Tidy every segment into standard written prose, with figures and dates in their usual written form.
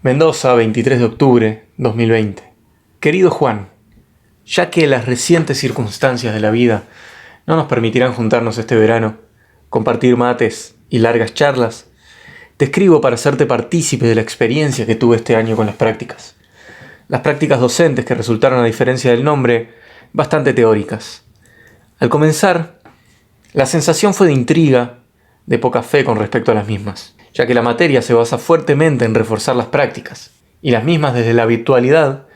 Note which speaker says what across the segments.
Speaker 1: Mendoza, 23 de octubre 2020. Querido Juan, ya que las recientes circunstancias de la vida no nos permitirán juntarnos este verano, compartir mates y largas charlas, te escribo para hacerte partícipe de la experiencia que tuve este año con las prácticas. Las prácticas docentes que resultaron, a diferencia del nombre, bastante teóricas. Al comenzar, la sensación fue de intriga, de poca fe con respecto a las mismas, ya que la materia se basa fuertemente en reforzar las prácticas, y las mismas desde la virtualidad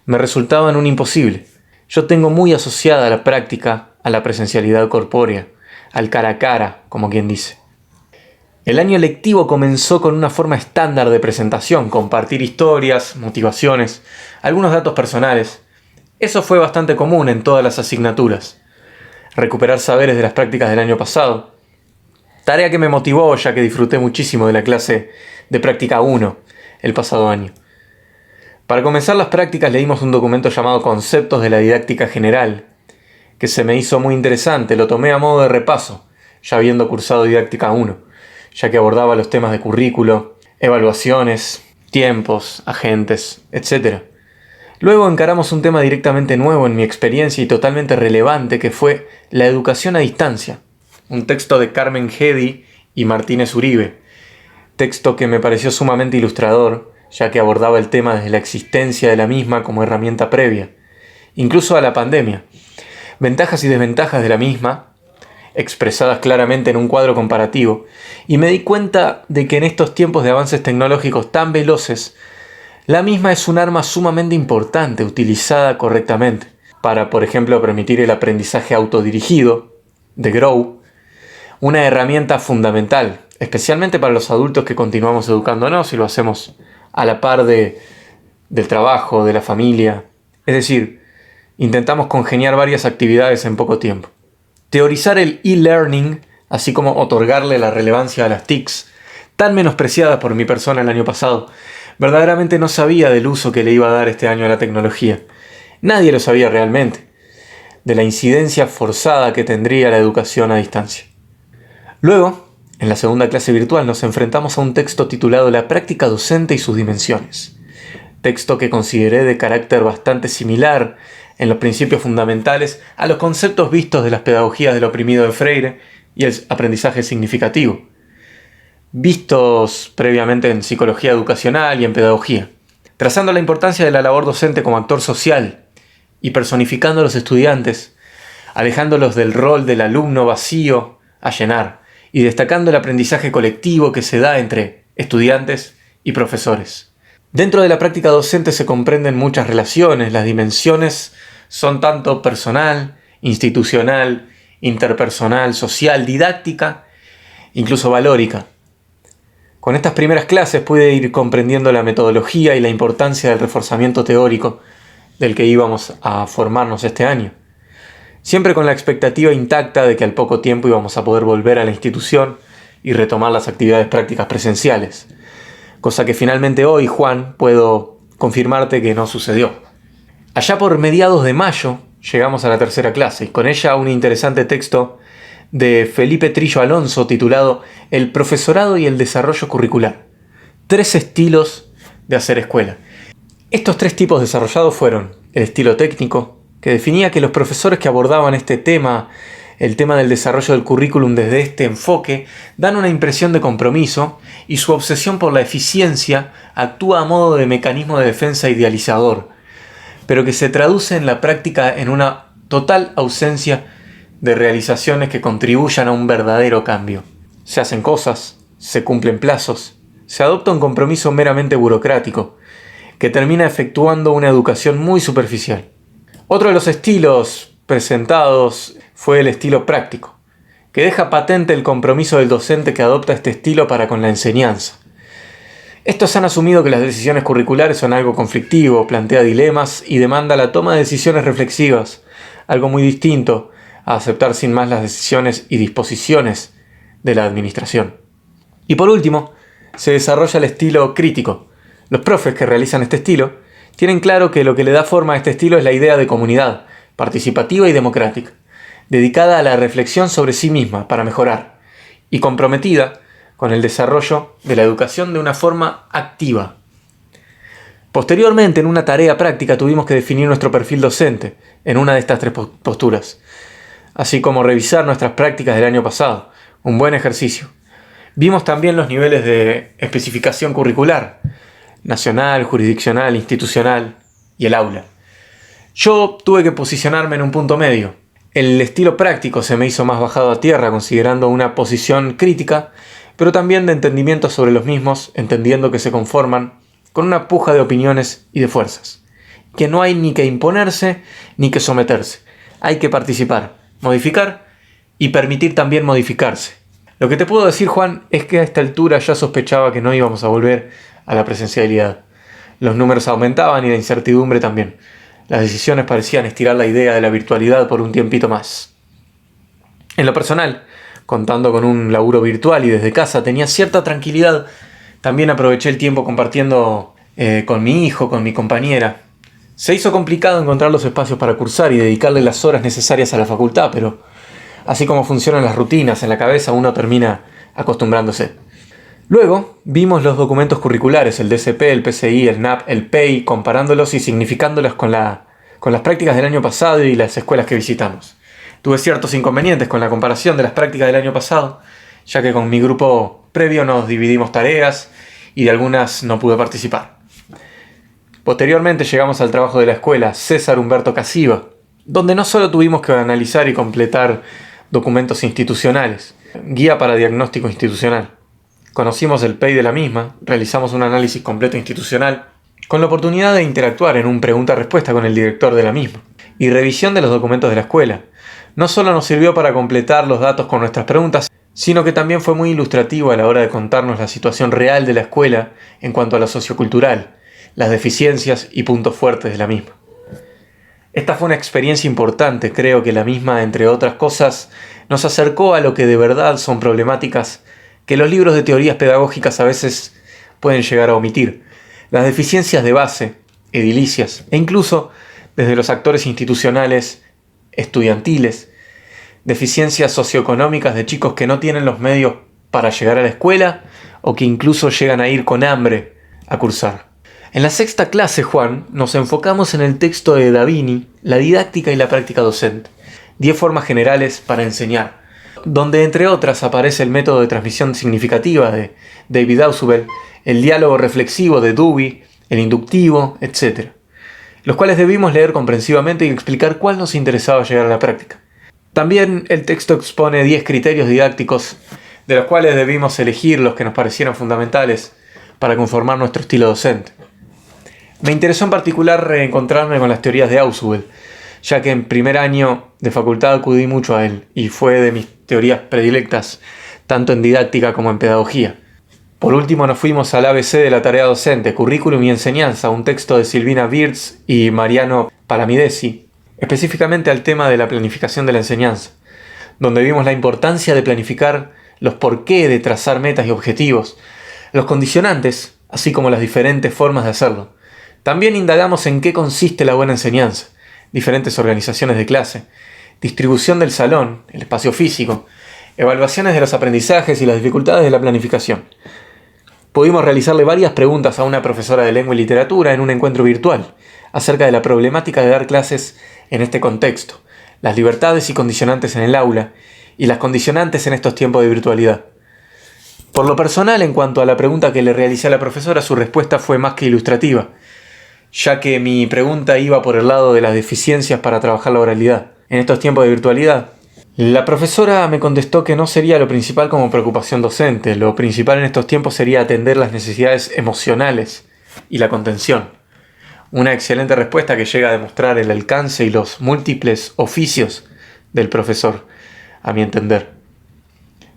Speaker 1: me resultaban un imposible. Yo tengo muy asociada la práctica a la presencialidad corpórea, al cara a cara, como quien dice. El año lectivo comenzó con una forma estándar de presentación, compartir historias, motivaciones, algunos datos personales. Eso fue bastante común en todas las asignaturas. Recuperar saberes de las prácticas del año pasado. Tarea que me motivó ya que disfruté muchísimo de la clase de práctica 1 el pasado año. Para comenzar las prácticas leímos un documento llamado Conceptos de la Didáctica General, que se me hizo muy interesante. Lo tomé a modo de repaso, ya habiendo cursado Didáctica 1, ya que abordaba los temas de currículo, evaluaciones, tiempos, agentes, etc. Luego encaramos un tema directamente nuevo en mi experiencia y totalmente relevante, que fue la educación a distancia. Un texto de Carmen Gedi y Martínez Uribe. Texto que me pareció sumamente ilustrador, ya que abordaba el tema desde la existencia de la misma como herramienta previa, incluso a la pandemia. Ventajas y desventajas de la misma, expresadas claramente en un cuadro comparativo, y me di cuenta de que en estos tiempos de avances tecnológicos tan veloces, la misma es un arma sumamente importante utilizada correctamente para, por ejemplo, permitir el aprendizaje autodirigido, de Grow, una herramienta fundamental, especialmente para los adultos que continuamos educándonos y lo hacemos a la par del trabajo, de la familia. Es decir, intentamos congeniar varias actividades en poco tiempo. Teorizar el e-learning, así como otorgarle la relevancia a las TICs, tan menospreciadas por mi persona el año pasado, verdaderamente no sabía del uso que le iba a dar este año a la tecnología. Nadie lo sabía realmente, de la incidencia forzada que tendría la educación a distancia. Luego, en la segunda clase virtual nos enfrentamos a un texto titulado La práctica docente y sus dimensiones. Texto que consideré de carácter bastante similar en los principios fundamentales a los conceptos vistos de las pedagogías del oprimido de Freire y el aprendizaje significativo, vistos previamente en psicología educacional y en pedagogía, trazando la importancia de la labor docente como actor social y personificando a los estudiantes, alejándolos del rol del alumno vacío a llenar, y destacando el aprendizaje colectivo que se da entre estudiantes y profesores. Dentro de la práctica docente se comprenden muchas relaciones. Las dimensiones son tanto personal, institucional, interpersonal, social, didáctica, incluso valórica. Con estas primeras clases pude ir comprendiendo la metodología y la importancia del reforzamiento teórico del que íbamos a formarnos este año. Siempre con la expectativa intacta de que al poco tiempo íbamos a poder volver a la institución y retomar las actividades prácticas presenciales. Cosa que finalmente hoy, Juan, puedo confirmarte que no sucedió. Allá por mediados de mayo llegamos a la tercera clase y con ella un interesante texto de Felipe Trillo Alonso titulado El profesorado y el desarrollo curricular. 3 estilos de hacer escuela. Estos 3 tipos desarrollados fueron el estilo técnico, que definía que los profesores que abordaban este tema, el tema del desarrollo del currículum desde este enfoque, dan una impresión de compromiso y su obsesión por la eficiencia actúa a modo de mecanismo de defensa idealizador, pero que se traduce en la práctica en una total ausencia de realizaciones que contribuyan a un verdadero cambio. Se hacen cosas, se cumplen plazos, se adopta un compromiso meramente burocrático, que termina efectuando una educación muy superficial. Otro de los estilos presentados fue el estilo práctico, que deja patente el compromiso del docente que adopta este estilo para con la enseñanza. Estos han asumido que las decisiones curriculares son algo conflictivo, plantea dilemas y demanda la toma de decisiones reflexivas, algo muy distinto a aceptar sin más las decisiones y disposiciones de la administración. Y por último, se desarrolla el estilo crítico. Los profes que realizan este estilo tienen claro que lo que le da forma a este estilo es la idea de comunidad, participativa y democrática, dedicada a la reflexión sobre sí misma para mejorar, y comprometida con el desarrollo de la educación de una forma activa. Posteriormente, en una tarea práctica, tuvimos que definir nuestro perfil docente en una de estas tres posturas, así como revisar nuestras prácticas del año pasado. Un buen ejercicio. Vimos también los niveles de especificación curricular, nacional, jurisdiccional, institucional y el aula. Yo tuve que posicionarme en un punto medio. El estilo práctico se me hizo más bajado a tierra, considerando una posición crítica, pero también de entendimiento sobre los mismos, entendiendo que se conforman con una puja de opiniones y de fuerzas. Que no hay ni que imponerse ni que someterse. Hay que participar, modificar y permitir también modificarse. Lo que te puedo decir, Juan, es que a esta altura ya sospechaba que no íbamos a volver a la presencialidad. Los números aumentaban y la incertidumbre también. Las decisiones parecían estirar la idea de la virtualidad por un tiempito más. En lo personal, contando con un laburo virtual y desde casa, tenía cierta tranquilidad. También aproveché el tiempo compartiendo con mi hijo, con mi compañera. Se hizo complicado encontrar los espacios para cursar y dedicarle las horas necesarias a la facultad, pero así como funcionan las rutinas en la cabeza, uno termina acostumbrándose. Luego vimos los documentos curriculares, el DCP, el PCI, el NAP, el PEI, comparándolos y significándolos con las prácticas del año pasado y las escuelas que visitamos. Tuve ciertos inconvenientes con la comparación de las prácticas del año pasado, ya que con mi grupo previo nos dividimos tareas y de algunas no pude participar. Posteriormente llegamos al trabajo de la escuela César Humberto Casiva, donde no solo tuvimos que analizar y completar documentos institucionales, guía para diagnóstico institucional. Conocimos el PEI de la misma, realizamos un análisis completo institucional, con la oportunidad de interactuar en un pregunta-respuesta con el director de la misma, y revisión de los documentos de la escuela. No solo nos sirvió para completar los datos con nuestras preguntas, sino que también fue muy ilustrativo a la hora de contarnos la situación real de la escuela en cuanto a lo sociocultural, las deficiencias y puntos fuertes de la misma. Esta fue una experiencia importante, creo que la misma, entre otras cosas, nos acercó a lo que de verdad son problemáticas que los libros de teorías pedagógicas a veces pueden llegar a omitir. Las deficiencias de base, edilicias, e incluso desde los actores institucionales, estudiantiles, deficiencias socioeconómicas de chicos que no tienen los medios para llegar a la escuela o que incluso llegan a ir con hambre a cursar. En la sexta clase, Juan, nos enfocamos en el texto de Davini, la didáctica y la práctica docente. 10 formas generales para enseñar, donde entre otras aparece el método de transmisión significativa de David Ausubel, el diálogo reflexivo de Dewey, el inductivo, etc., los cuales debimos leer comprensivamente y explicar cuál nos interesaba llegar a la práctica. También el texto expone 10 criterios didácticos, de los cuales debimos elegir los que nos parecieron fundamentales para conformar nuestro estilo docente. Me interesó en particular reencontrarme con las teorías de Ausubel, ya que en primer año de facultad acudí mucho a él y fue de mis teorías predilectas, tanto en didáctica como en pedagogía. Por último nos fuimos al ABC de la tarea docente, currículum y enseñanza, un texto de Silvina Wirtz y Mariano Palamidesi, específicamente al tema de la planificación de la enseñanza, donde vimos la importancia de planificar los porqué de trazar metas y objetivos, los condicionantes, así como las diferentes formas de hacerlo. También indagamos en qué consiste la buena enseñanza, diferentes organizaciones de clase, distribución del salón, el espacio físico, evaluaciones de los aprendizajes y las dificultades de la planificación. Pudimos realizarle varias preguntas a una profesora de lengua y literatura en un encuentro virtual acerca de la problemática de dar clases en este contexto, las libertades y condicionantes en el aula y las condicionantes en estos tiempos de virtualidad. Por lo personal, en cuanto a la pregunta que le realicé a la profesora, su respuesta fue más que ilustrativa, ya que mi pregunta iba por el lado de las deficiencias para trabajar la oralidad en estos tiempos de virtualidad. La profesora me contestó que no sería lo principal como preocupación docente, lo principal en estos tiempos sería atender las necesidades emocionales y la contención. Una excelente respuesta que llega a demostrar el alcance y los múltiples oficios del profesor, a mi entender.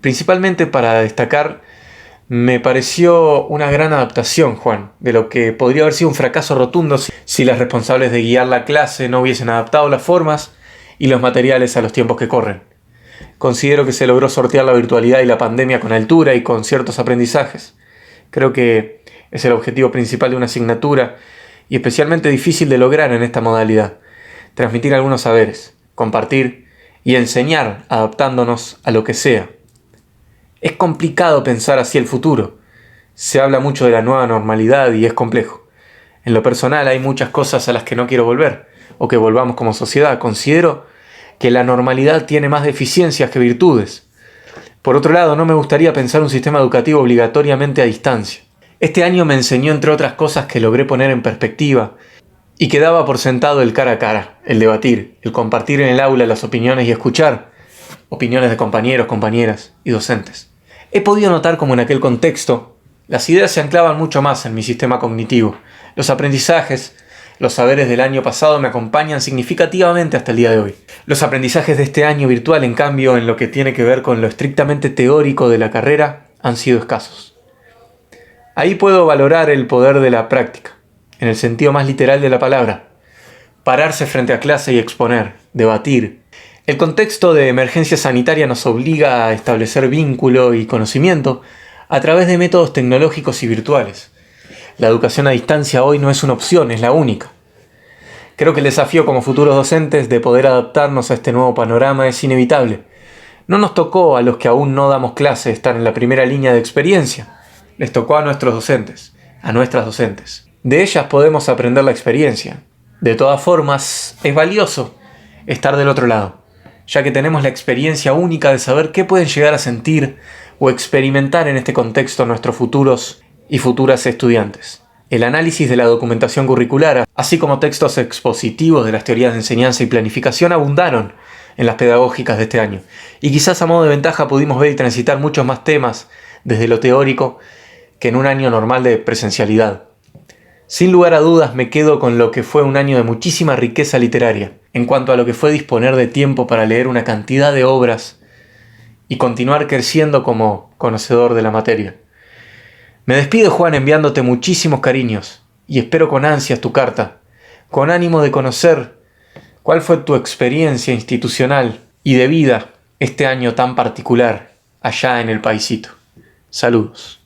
Speaker 1: Principalmente para destacar, me pareció una gran adaptación, Juan, de lo que podría haber sido un fracaso rotundo si las responsables de guiar la clase no hubiesen adaptado las formas y los materiales a los tiempos que corren. Considero que se logró sortear la virtualidad y la pandemia con altura y con ciertos aprendizajes. Creo que es el objetivo principal de una asignatura y especialmente difícil de lograr en esta modalidad. Transmitir algunos saberes, compartir y enseñar adaptándonos a lo que sea. Es complicado pensar así el futuro. Se habla mucho de la nueva normalidad y es complejo. En lo personal hay muchas cosas a las que no quiero volver, o que volvamos como sociedad. Considero que la normalidad tiene más deficiencias que virtudes. Por otro lado, no me gustaría pensar un sistema educativo obligatoriamente a distancia. Este año me enseñó, entre otras cosas, que logré poner en perspectiva y que daba por sentado el cara a cara, el debatir, el compartir en el aula las opiniones y escuchar opiniones de compañeros, compañeras y docentes. He podido notar como en aquel contexto las ideas se anclaban mucho más en mi sistema cognitivo. Los aprendizajes, los saberes del año pasado me acompañan significativamente hasta el día de hoy. Los aprendizajes de este año virtual, en cambio, en lo que tiene que ver con lo estrictamente teórico de la carrera, han sido escasos. Ahí puedo valorar el poder de la práctica, en el sentido más literal de la palabra. Pararse frente a clase y exponer, debatir. El contexto de emergencia sanitaria nos obliga a establecer vínculo y conocimiento a través de métodos tecnológicos y virtuales. La educación a distancia hoy no es una opción, es la única. Creo que el desafío como futuros docentes de poder adaptarnos a este nuevo panorama es inevitable. No nos tocó a los que aún no damos clase estar en la primera línea de experiencia. Les tocó a nuestros docentes, a nuestras docentes. De ellas podemos aprender la experiencia. De todas formas, es valioso estar del otro lado, ya que tenemos la experiencia única de saber qué pueden llegar a sentir o experimentar en este contexto nuestros futuros y futuras estudiantes. El análisis de la documentación curricular, así como textos expositivos de las teorías de enseñanza y planificación, abundaron en las pedagógicas de este año. Y quizás a modo de ventaja pudimos ver y transitar muchos más temas desde lo teórico que en un año normal de presencialidad. Sin lugar a dudas me quedo con lo que fue un año de muchísima riqueza literaria, en cuanto a lo que fue disponer de tiempo para leer una cantidad de obras y continuar creciendo como conocedor de la materia. Me despido, Juan, enviándote muchísimos cariños y espero con ansias tu carta, con ánimo de conocer cuál fue tu experiencia institucional y de vida este año tan particular allá en el paisito. Saludos.